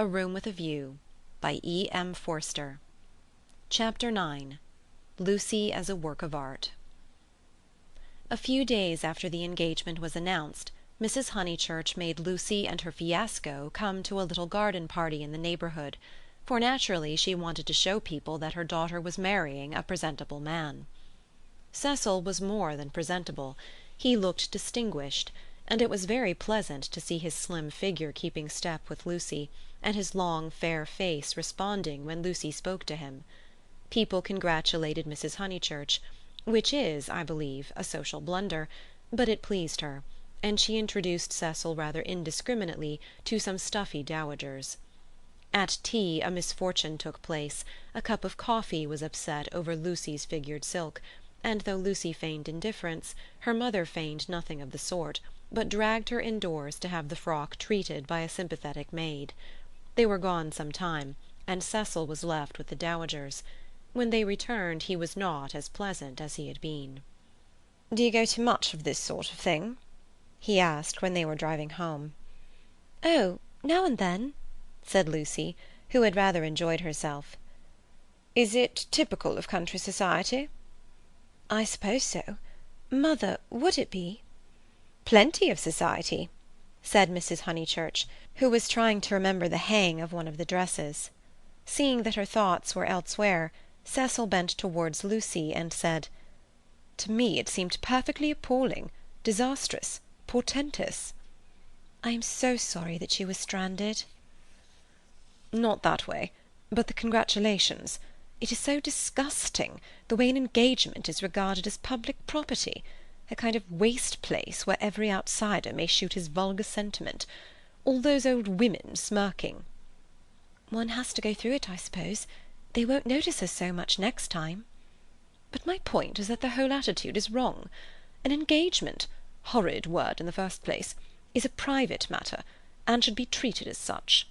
A Room with a View by E.M. Forster. Chapter 9. Lucy as a Work of Art. A few days after the engagement was announced, Mrs. Honeychurch made Lucy and her fiasco come to a little garden party in the neighbourhood, for naturally she wanted to show people that her daughter was marrying a presentable man. Cecil was more than presentable. He looked distinguished, and it was very pleasant to see his slim figure keeping step with Lucy, and his long fair face responding when Lucy spoke to him. People congratulated Mrs. Honeychurch, which is, I believe, a social blunder, but it pleased her, and she introduced Cecil rather indiscriminately to some stuffy dowagers. At tea a misfortune took place. A cup of coffee was upset over Lucy's figured silk, and though Lucy feigned indifference, her mother feigned nothing of the sort, but dragged her indoors to have the frock treated by a sympathetic maid. They were gone some time, and Cecil was left with the dowagers. When they returned he was not as pleasant as he had been. "Do you go to much of this sort of thing?" he asked when they were driving home. "Oh, now and then," said Lucy, who had rather enjoyed herself. "Is it typical of country society?" "I suppose so. Mother, would it be?" "Plenty of society," said Mrs. Honeychurch, who was trying to remember the hang of one of the dresses. Seeing that her thoughts were elsewhere, Cecil bent towards Lucy and said, "To me it seemed perfectly appalling, disastrous, portentous." "I am so sorry that you were stranded." "Not that way, but the congratulations. It is so disgusting, the way an engagement is regarded as public property, a kind of waste place where every outsider may shoot his vulgar sentiment. All those old women smirking." "One has to go through it, I suppose. They won't notice us so much next time." "But my point is that the whole attitude is wrong. An engagement—horrid word in the first place—is a private matter, and should be treated as such."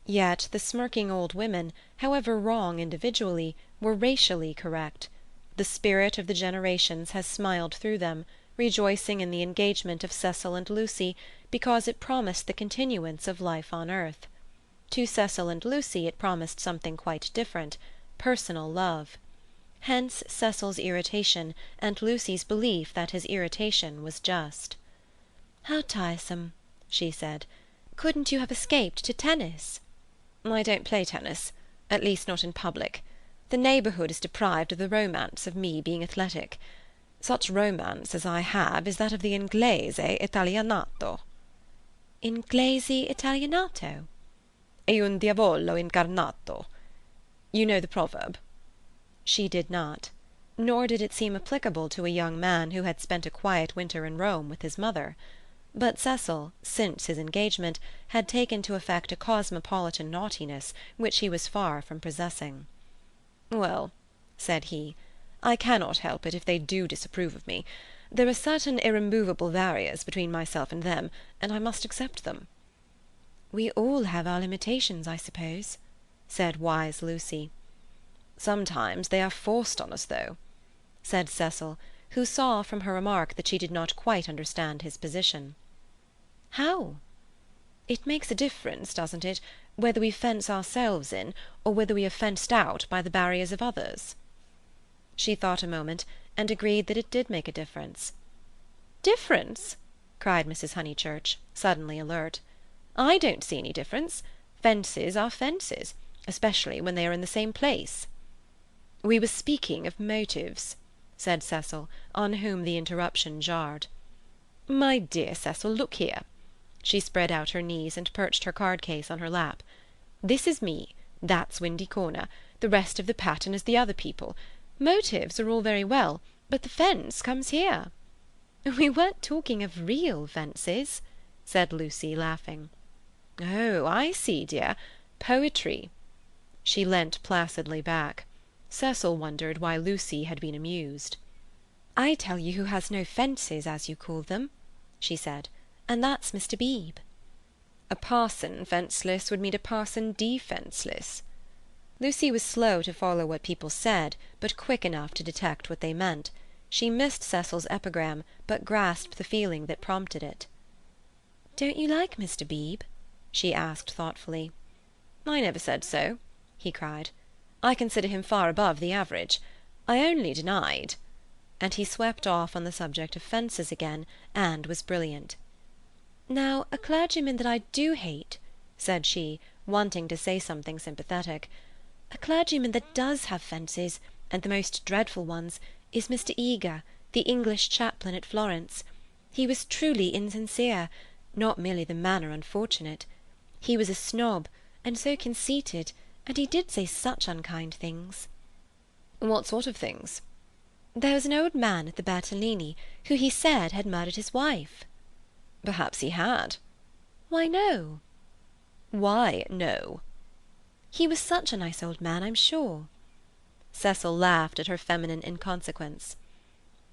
Yet the smirking old women, however wrong individually, were racially correct. The spirit of the generations has smiled through them, rejoicing in the engagement of Cecil and Lucy, because it promised the continuance of life on earth. To Cecil and Lucy it promised something quite different, personal love. Hence Cecil's irritation, and Lucy's belief that his irritation was just. "How tiresome," she said. "Couldn't you have escaped to tennis?" "I don't play tennis, at least not in public. The neighbourhood is deprived of the romance of me being athletic. Such romance as I have is that of the Inglese Italianato." "Inglese Italianato?" "E un diavolo incarnato. You know the proverb?" She did not. Nor did it seem applicable to a young man who had spent a quiet winter in Rome with his mother. But Cecil, since his engagement, had taken to affect a cosmopolitan naughtiness which he was far from possessing. "Well," said he, "I cannot help it if they do disapprove of me. There are certain irremovable barriers between myself and them, and I must accept them." "We all have our limitations, I suppose," said wise Lucy. "Sometimes they are forced on us, though," said Cecil, who saw from her remark that she did not quite understand his position. "How?" "It makes a difference, doesn't it, whether we fence ourselves in, or whether we are fenced out by the barriers of others?" She thought a moment, and agreed that it did make a difference. "Difference?" cried Mrs. Honeychurch, suddenly alert. "I don't see any difference. Fences are fences, especially when they are in the same place." "We were speaking of motives," said Cecil, on whom the interruption jarred. "My dear Cecil, look here." She spread out her knees and perched her card-case on her lap. "This is me, that's Windy Corner, the rest of the pattern is the other people. Motives are all very well, but the fence comes here." "We weren't talking of real fences," said Lucy, laughing. "Oh, I see, dear. Poetry." She leant placidly back. Cecil wondered why Lucy had been amused. "I tell you who has no fences, as you call them," she said, "and that's Mr. Beebe." "A parson fenceless would mean a parson defenceless." Lucy was slow to follow what people said, but quick enough to detect what they meant. She missed Cecil's epigram, but grasped the feeling that prompted it. "Don't you like Mr. Beebe?" she asked thoughtfully. "I never said so," he cried. "I consider him far above the average. I only denied—" And he swept off on the subject of fences again, and was brilliant. "Now, a clergyman that I do hate," said she, wanting to say something sympathetic, "a clergyman that does have fences, and the most dreadful ones, is Mr. Eager, the English chaplain at Florence. He was truly insincere, not merely the manner unfortunate. He was a snob, and so conceited, and he did say such unkind things." "What sort of things?" "There was an old man at the Bertolini who he said had murdered his wife." "Perhaps he had." "Why, no." "Why, no?" "He was such a nice old man, I'm sure." Cecil laughed at her feminine inconsequence.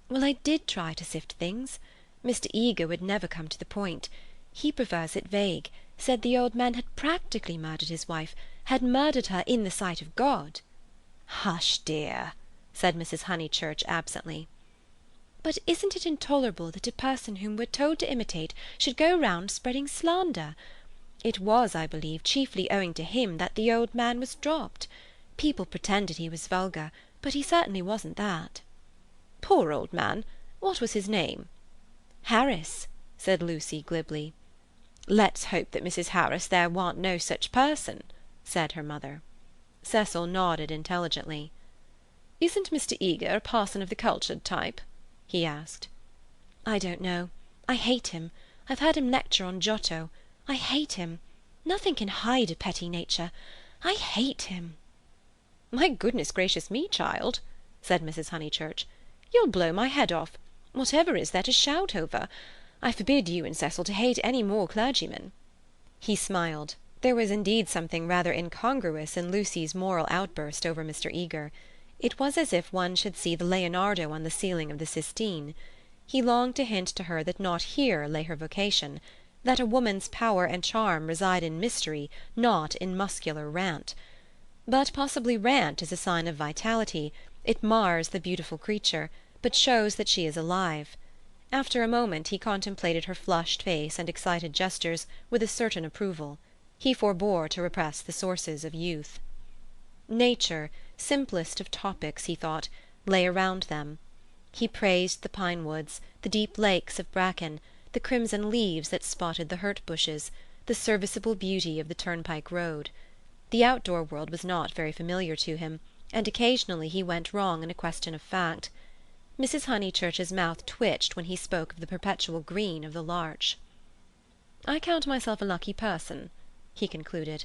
"Well, I did try to sift things. Mr. Eager would never come to the point. He prefers it vague, said the old man had practically murdered his wife, had murdered her in the sight of God." "Hush, dear," said Mrs. Honeychurch absently. "But isn't it intolerable that a person whom we're told to imitate should go round spreading slander? It was, I believe, chiefly owing to him that the old man was dropped. People pretended he was vulgar, but he certainly wasn't that." "Poor old man! What was his name?" "Harris," said Lucy glibly. "Let's hope that Mrs. Harris there warn't no such person," said her mother. Cecil nodded intelligently. "Isn't Mr. Eager a parson of the cultured type?" he asked. "I don't know. I hate him. I've heard him lecture on Giotto. I hate him. Nothing can hide a petty nature. I hate him." "My goodness gracious me, child," said Mrs. Honeychurch. "You'll blow my head off. Whatever is there to shout over? I forbid you and Cecil to hate any more clergymen." He smiled. There was indeed something rather incongruous in Lucy's moral outburst over Mr. Eager. It was as if one should see the Leonardo on the ceiling of the Sistine. He longed to hint to her that not here lay her vocation, that a woman's power and charm reside in mystery, not in muscular rant. But possibly rant is a sign of vitality. It mars the beautiful creature, but shows that she is alive. After a moment he contemplated her flushed face and excited gestures with a certain approval. He forbore to repress the sources of youth. Nature, simplest of topics, he thought, lay around them. He praised the pine woods, the deep lakes of bracken, the crimson leaves that spotted the hurt bushes, the serviceable beauty of the turnpike road. The outdoor world was not very familiar to him, and occasionally he went wrong in a question of fact. Mrs. Honeychurch's mouth twitched when he spoke of the perpetual green of the larch. "I count myself a lucky person," he concluded.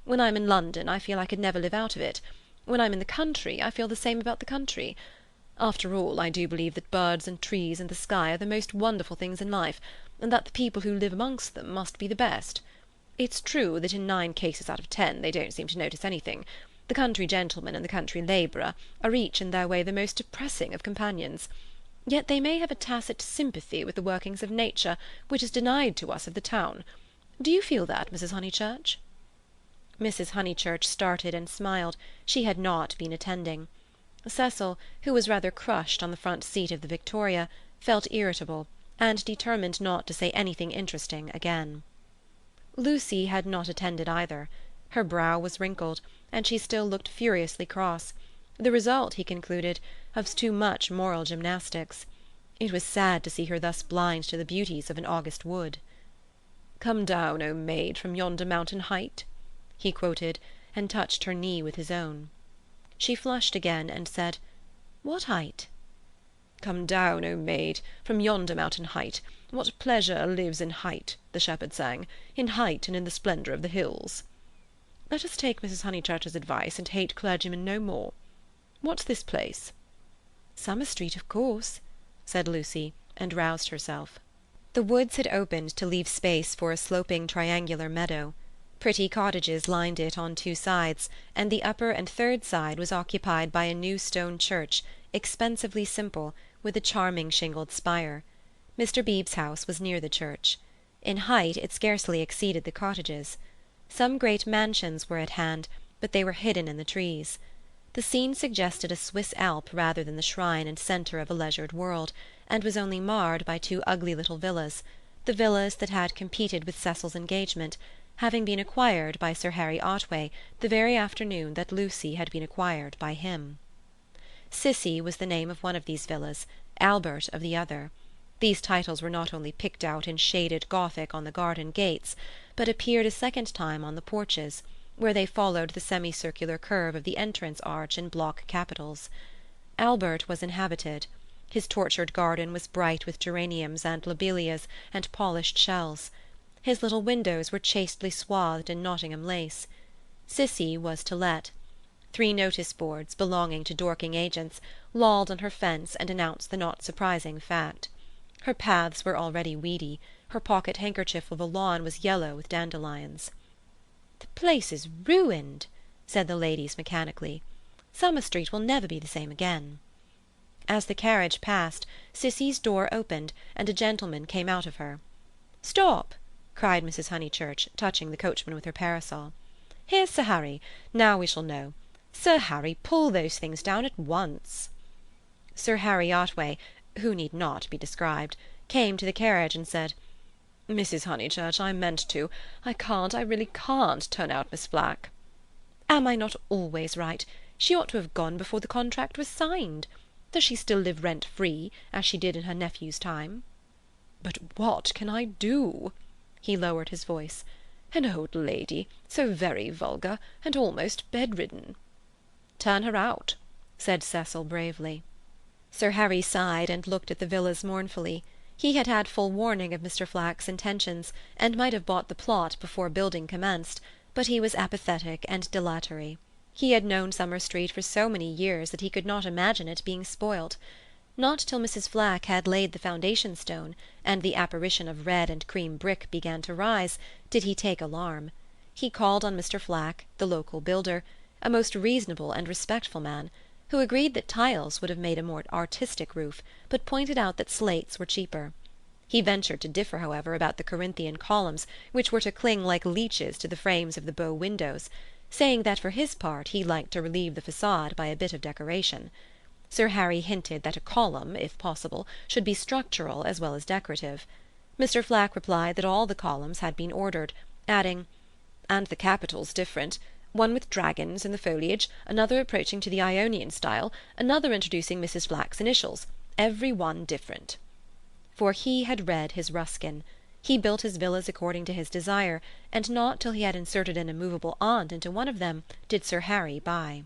"When I'm in London I feel I could never live out of it. When I'm in the country I feel the same about the country. After all, I do believe that birds and trees and the sky are the most wonderful things in life, and that the people who live amongst them must be the best. It's true that in 9 cases out of 10 they don't seem to notice anything. The country gentleman and the country labourer are each in their way the most depressing of companions. Yet they may have a tacit sympathy with the workings of nature which is denied to us of the town. Do you feel that, Mrs. Honeychurch?" Mrs. Honeychurch started and smiled. She had not been attending. Cecil, who was rather crushed on the front seat of the Victoria, felt irritable, and determined not to say anything interesting again. Lucy had not attended either. Her brow was wrinkled, and she still looked furiously cross, the result, he concluded, of too much moral gymnastics. It was sad to see her thus blind to the beauties of an August wood. "Come down, O maid, from yonder mountain height," he quoted, and touched her knee with his own. She flushed again, and said, "What height?" "Come down, O maid, from yonder mountain height. What pleasure lives in height, the shepherd sang, in height and in the splendour of the hills." "Let us take Mrs. Honeychurch's advice and hate clergymen no more. What's this place?" "Summer Street, of course," said Lucy, and roused herself. The woods had opened to leave space for a sloping triangular meadow. Pretty cottages lined it on 2 sides, and the upper and 3rd side was occupied by a new stone church, expensively simple, with a charming shingled spire. Mr. Beebe's house was near the church. In height it scarcely exceeded the cottages. Some great mansions were at hand, but they were hidden in the trees. The scene suggested a Swiss Alp rather than the shrine and centre of a leisured world, and was only marred by 2 ugly little villas, the villas that had competed with Cecil's engagement, having been acquired by Sir Harry Otway the very afternoon that Lucy had been acquired by him. Cissy was the name of one of these villas, Albert of the other. These titles were not only picked out in shaded Gothic on the garden gates, but appeared a second time on the porches, where they followed the semicircular curve of the entrance arch in block capitals. Albert was inhabited. His tortured garden was bright with geraniums and lobelias and polished shells. His little windows were chastely swathed in Nottingham lace. Cissy was to let. 3 notice-boards, belonging to Dorking agents, lolled on her fence and announced the not surprising fact. Her paths were already weedy. Her pocket-handkerchief of a lawn was yellow with dandelions. "The place is ruined," said the ladies mechanically. "Summer Street will never be the same again." As the carriage passed, Cissy's door opened, and a gentleman came out of her. "Stop!" cried Mrs. Honeychurch, touching the coachman with her parasol. "Here's Sir Harry. Now we shall know. Sir Harry, pull those things down at once." Sir Harry Otway, who need not be described, came to the carriage and said, "Mrs. Honeychurch, I meant to. I really can't turn out Miss Flack." "Am I not always right? She ought to have gone before the contract was signed. Does she still live rent-free, as she did in her nephew's time?" "But what can I do?" He lowered his voice. "An old lady, so very vulgar, and almost bedridden." "Turn her out," said Cecil bravely. Sir Harry sighed and looked at the villas mournfully. He had had full warning of Mr. Flack's intentions, and might have bought the plot before building commenced, but he was apathetic and dilatory. He had known Summer Street for so many years that he could not imagine it being spoilt. Not till Mrs. Flack had laid the foundation-stone, and the apparition of red and cream brick began to rise, did he take alarm. He called on Mr. Flack, the local builder, a most reasonable and respectful man, who agreed that tiles would have made a more artistic roof, but pointed out that slates were cheaper. He ventured to differ, however, about the Corinthian columns, which were to cling like leeches to the frames of the bow windows, saying that for his part he liked to relieve the façade by a bit of decoration. Sir Harry hinted that a column, if possible, should be structural as well as decorative. Mr. Flack replied that all the columns had been ordered, adding, "And the capital's different. One with dragons in the foliage, another approaching to the Ionian style, another introducing Mrs. Flack's initials, every one different." For he had read his Ruskin. He built his villas according to his desire, and not till he had inserted an immovable aunt into one of them did Sir Harry buy.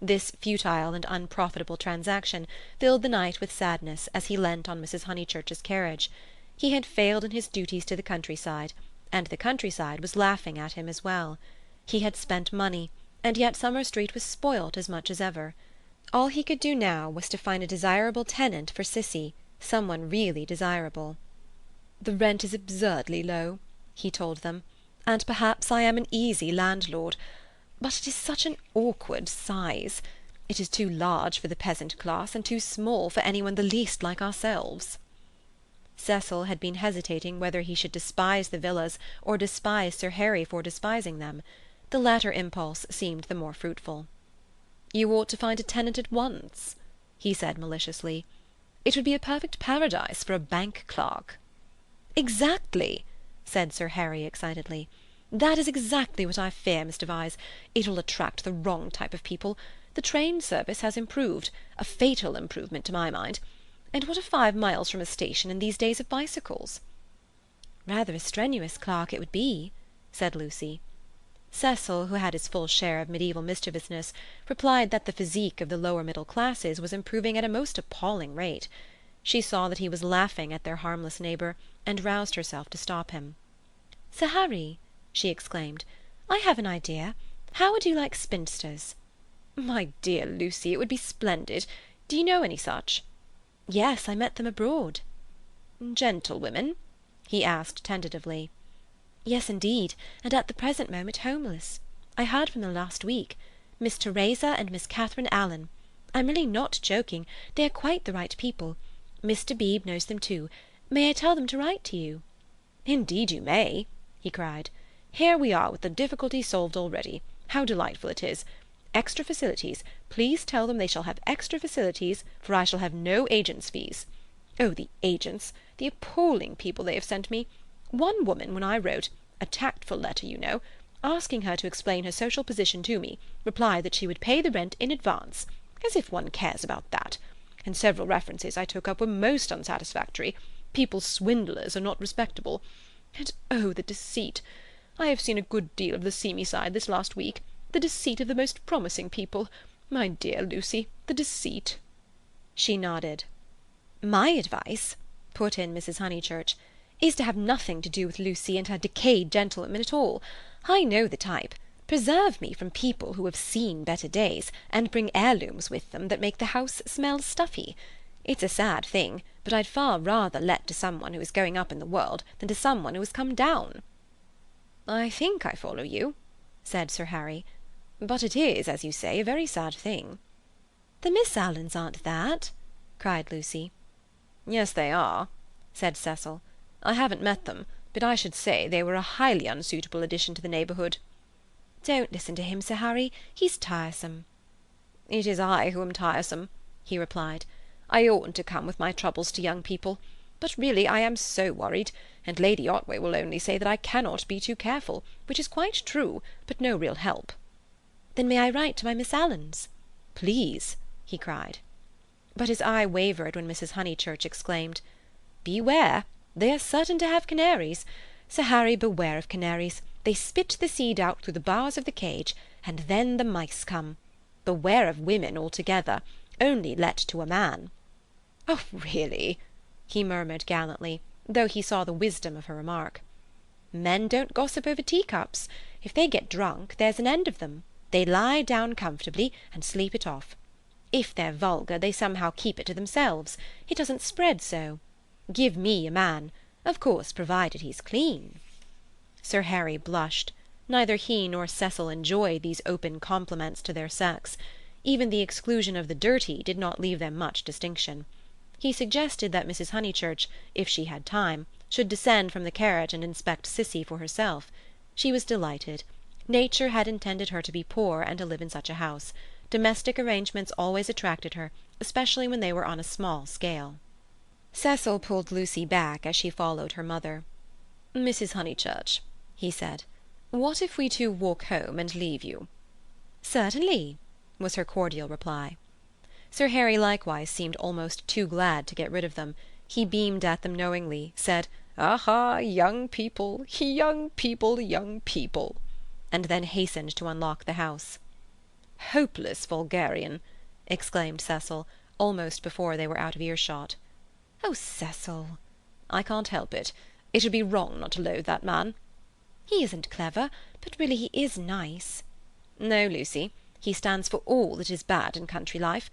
This futile and unprofitable transaction filled the knight with sadness as he leant on Mrs. Honeychurch's carriage. He had failed in his duties to the countryside, and the countryside was laughing at him as well. He had spent money, and yet Summer Street was spoilt as much as ever. All he could do now was to find a desirable tenant for Cissy, someone really desirable. "The rent is absurdly low," he told them, "and perhaps I am an easy landlord. But it is such an awkward size. It is too large for the peasant class, and too small for anyone the least like ourselves." Cecil had been hesitating whether he should despise the villas or despise Sir Harry for despising them. The latter impulse seemed the more fruitful. "You ought to find a tenant at once," he said maliciously. "It would be a perfect paradise for a bank clerk." "Exactly," said Sir Harry excitedly. "That is exactly what I fear, Mr. Vyse. It will attract the wrong type of people. The train service has improved, a fatal improvement to my mind. And what are 5 miles from a station in these days of bicycles?" "Rather a strenuous clerk it would be," said Lucy. Cecil, who had his full share of medieval mischievousness, replied that the physique of the lower middle classes was improving at a most appalling rate. She saw that he was laughing at their harmless neighbour, and roused herself to stop him. "Sir Harry," she exclaimed, "I have an idea. How would you like spinsters?" "My dear Lucy, it would be splendid. Do you know any such?" "Yes, I met them abroad." "Gentlewomen?" he asked tentatively. "Yes, indeed, and at the present moment homeless. I heard from them last week. Miss Teresa and Miss Catherine Allen. I'm really not joking. They are quite the right people. Mr. Beebe knows them too. May I tell them to write to you?" "Indeed you may," he cried. "Here we are with the difficulty solved already. How delightful it is! Extra facilities. Please tell them they shall have extra facilities, for I shall have no agents' fees. Oh, the agents! The appalling people they have sent me! One woman, when I wrote, A tactful letter, you know, asking her to explain her social position to me, replied that she would pay the rent in advance. As if one cares about that. And several references I took up were most unsatisfactory. People swindlers or not respectable. And oh, the deceit! I have seen a good deal of the seamy side this last week. The deceit of the most promising people. My dear Lucy, the deceit." She nodded. "My advice," put in Mrs. Honeychurch, "is to have nothing to do with Lucy and her decayed gentlewomen at all. I know the type. Preserve me from people who have seen better days, and bring heirlooms with them that make the house smell stuffy. It's a sad thing, but I'd far rather let to someone who is going up in the world than to someone who has come down." "I think I follow you," said Sir Harry. "But it is, as you say, a very sad thing." "The Miss Alans aren't that," cried Lucy. "Yes, they are," said Cecil. "I haven't met them, but I should say they were a highly unsuitable addition to the neighbourhood." "Don't listen to him, Sir Harry. He's tiresome." "It is I who am tiresome," he replied. "I oughtn't to come with my troubles to young people. But really I am so worried, and Lady Otway will only say that I cannot be too careful, which is quite true, but no real help." "Then may I write to my Miss Alans?" "Please," he cried. But his eye wavered when Mrs. Honeychurch exclaimed, "Beware! They are certain to have canaries. Sir Harry, beware of canaries. They spit the seed out through the bars of the cage, and then the mice come. Beware of women altogether. Only let to a man." "Oh, really?" he murmured gallantly, though he saw the wisdom of her remark. "Men don't gossip over teacups. If they get drunk, there's an end of them. They lie down comfortably and sleep it off. If they're vulgar, they somehow keep it to themselves. It doesn't spread so. Give me a man. Of course, provided he's clean." Sir Harry blushed. Neither he nor Cecil enjoyed these open compliments to their sex. Even the exclusion of the dirty did not leave them much distinction. He suggested that Mrs. Honeychurch, if she had time, should descend from the carriage and inspect Cissy for herself. She was delighted. Nature had intended her to be poor and to live in such a house. Domestic arrangements always attracted her, especially when they were on a small scale. Cecil pulled Lucy back as she followed her mother. "Mrs. Honeychurch," he said, "what if we two walk home and leave you?" "Certainly," was her cordial reply. Sir Harry likewise seemed almost too glad to get rid of them. He beamed at them knowingly, said, "Aha, young people, young people, young people," and then hastened to unlock the house. "Hopeless vulgarian!" exclaimed Cecil, almost before they were out of earshot. "Oh, Cecil!" "I can't help it. It would be wrong not to loathe that man." "He isn't clever, but really he is nice." "No, Lucy, he stands for all that is bad in country life.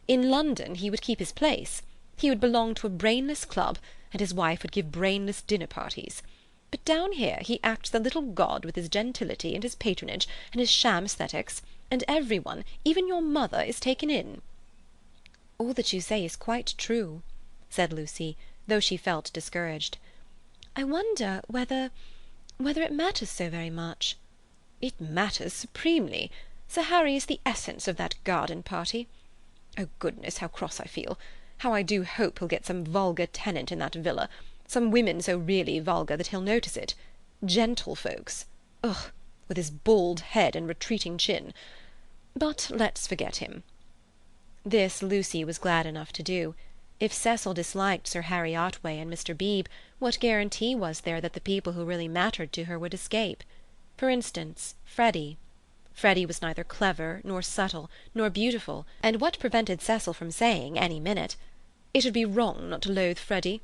In London he would keep his place. He would belong to a brainless club, and his wife would give brainless dinner parties. But down here he acts the little god with his gentility and his patronage and his sham aesthetics, and every one, even your mother, is taken in." "All that you say is quite true," said Lucy, though she felt discouraged. "I wonder whether it matters so very much." "It matters supremely. Sir Harry is the essence of that garden party. Oh, goodness, how cross I feel! How I do hope he'll get some vulgar tenant in that villa, some women so really vulgar that he'll notice it. Gentlefolks. Ugh! With his bald head and retreating chin. But let's forget him." This Lucy was glad enough to do. If Cecil disliked Sir Harry Otway and Mr. Beebe, what guarantee was there that the people who really mattered to her would escape? For instance, Freddy. Freddy was neither clever, nor subtle, nor beautiful, and what prevented Cecil from saying, any minute, "It would be wrong not to loathe Freddy"?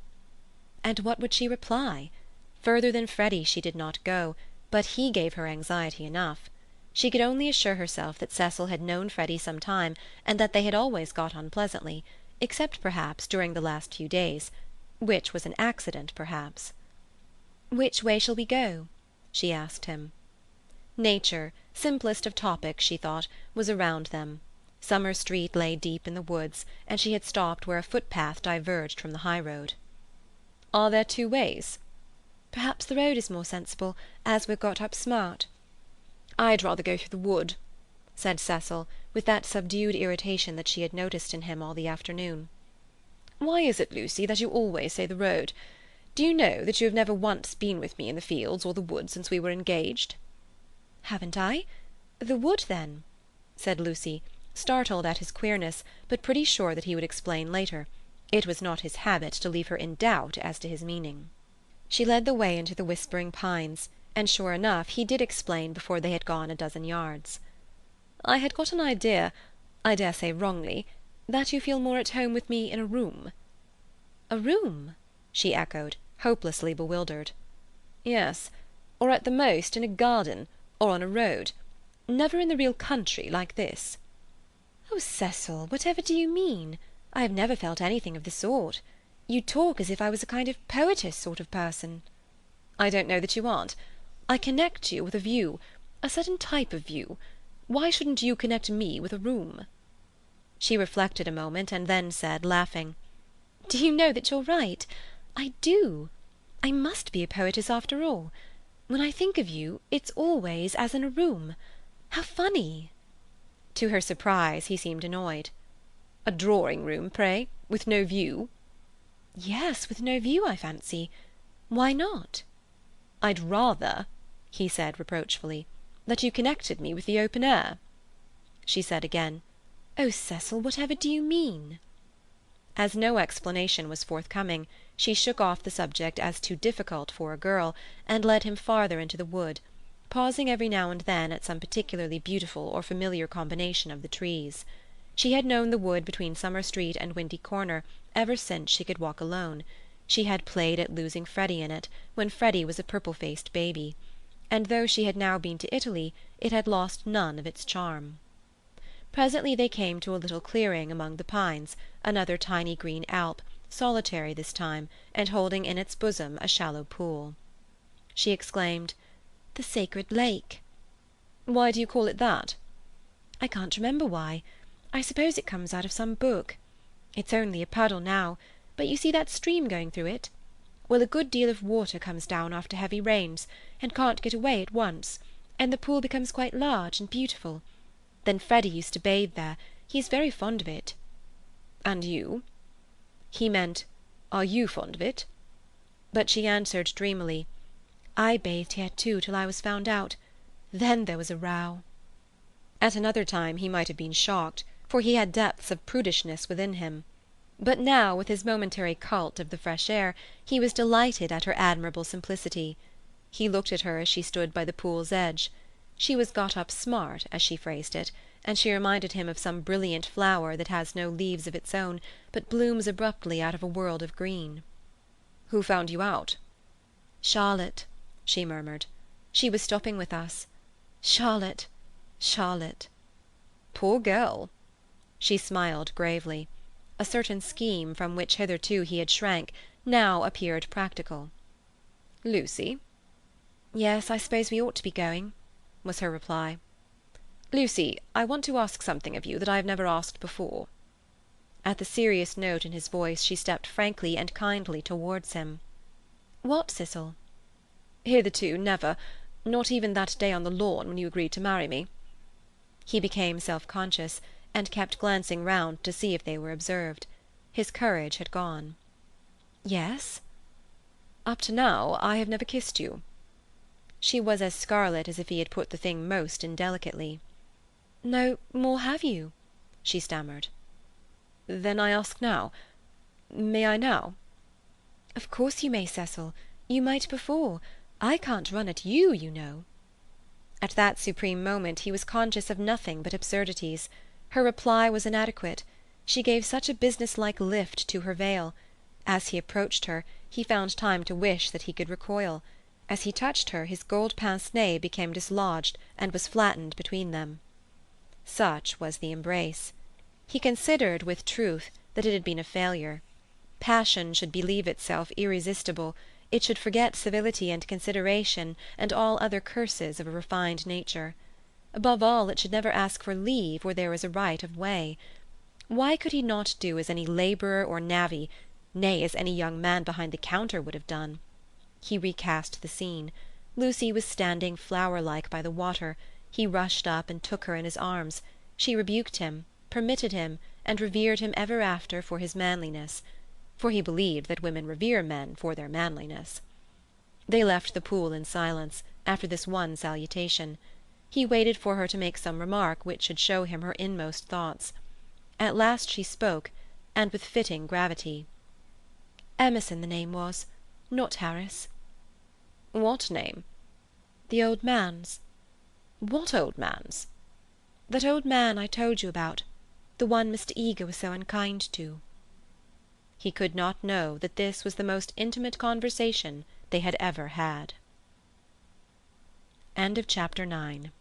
And what would she reply? Further than Freddy she did not go, but he gave her anxiety enough. She could only assure herself that Cecil had known Freddy some time, and that they had always got on pleasantly, except perhaps during the last few days, which was an accident perhaps. "Which way shall we go?" she asked him. Nature, simplest of topics, she thought, was around them. Summer Street lay deep in the woods, and she had stopped where a footpath diverged from the high road. "Are there two ways?" "Perhaps the road is more sensible, as we're got up smart." "I'd rather go through the wood," said Cecil, with that subdued irritation that she had noticed in him all the afternoon. "Why is it, Lucy, that you always say the road? Do you know that you have never once been with me in the fields or the wood since we were engaged?" "Haven't I? The wood, then?" said Lucy, startled at his queerness, but pretty sure that he would explain later. It was not his habit to leave her in doubt as to his meaning. She led the way into the whispering pines, and sure enough he did explain before they had gone a dozen yards. "I had got an idea, I dare say wrongly, that you feel more at home with me in a room." "A room?" she echoed, hopelessly bewildered. "Yes, or at the most in a garden, or on a road. Never in the real country like this." "Oh, Cecil, whatever do you mean? I have never felt anything of the sort. You talk as if I was a kind of poetess sort of person." "I don't know that you aren't. I connect you with a view, a certain type of view. Why shouldn't you connect me with a room?" She reflected a moment, and then said, laughing, "Do you know that you're right? I do. I must be a poetess after all. When I think of you, it's always as in a room. How funny!" To her surprise, he seemed annoyed. "A drawing-room, pray, with no view?" "Yes, with no view, I fancy. Why not?" "I'd rather," he said reproachfully, "that you connected me with the open air." She said again, "Oh, Cecil, whatever do you mean?" As no explanation was forthcoming, she shook off the subject as too difficult for a girl, and led him farther into the wood, pausing every now and then at some particularly beautiful or familiar combination of the trees. She had known the wood between Summer Street and Windy Corner ever since she could walk alone. She had played at losing Freddy in it, when Freddy was a purple-faced baby. And though she had now been to Italy, it had lost none of its charm. Presently they came to a little clearing among the pines, another tiny green alp, solitary this time, and holding in its bosom a shallow pool. She exclaimed, "The Sacred Lake!" "Why do you call it that?" "I can't remember why. I suppose it comes out of some book. It's only a puddle now, but you see that stream going through it? Well, a good deal of water comes down after heavy rains, and can't get away at once, and the pool becomes quite large and beautiful. Then Freddy used to bathe there. He is very fond of it." "And you?" He meant, "Are you fond of it?" But she answered dreamily, "I bathed here too till I was found out. Then there was a row." At another time he might have been shocked, for he had depths of prudishness within him. But now, with his momentary cult of the fresh air, he was delighted at her admirable simplicity. He looked at her as she stood by the pool's edge. She was got up smart, as she phrased it, and she reminded him of some brilliant flower that has no leaves of its own, but blooms abruptly out of a world of green. "Who found you out?" "Charlotte," she murmured. "She was stopping with us. Charlotte, Charlotte." "Poor girl." She smiled gravely. A certain scheme from which hitherto he had shrank now appeared practical. "Lucy?" "Yes, I suppose we ought to be going," was her reply. "Lucy, I want to ask something of you that I have never asked before." At the serious note in his voice she stepped frankly and kindly towards him. "What, Cecil?" "Hitherto never, not even that day on the lawn when you agreed to marry me." He became self-conscious, and kept glancing round to see if they were observed. His courage had gone. "Yes?" "Up to now I have never kissed you." She was as scarlet as if he had put the thing most indelicately. "No more have you?" she stammered. "Then I ask now. May I now?" "Of course you may, Cecil. You might before. I can't run at you, you know." At that supreme moment he was conscious of nothing but absurdities. Her reply was inadequate. She gave such a business-like lift to her veil. As he approached her, he found time to wish that he could recoil. As he touched her, his gold pince-nez became dislodged and was flattened between them. Such was the embrace. He considered, with truth, that it had been a failure. Passion should believe itself irresistible. It should forget civility and consideration and all other curses of a refined nature. Above all, it should never ask for leave where there was a right of way. Why could he not do as any labourer or navvy, nay, as any young man behind the counter would have done? He recast the scene. Lucy was standing flower-like by the water. He rushed up and took her in his arms. She rebuked him, permitted him, and revered him ever after for his manliness. for he believed that women revere men for their manliness. They left the pool in silence, after this one salutation. He waited for her to make some remark which should show him her inmost thoughts. At last she spoke, and with fitting gravity. "Emerson the name was, not Harris." "What name?" "The old man's." "What old man's?" "That old man I told you about, the one Mr. Eager was so unkind to." He could not know that this was the most intimate conversation they had ever had. End of Chapter 9.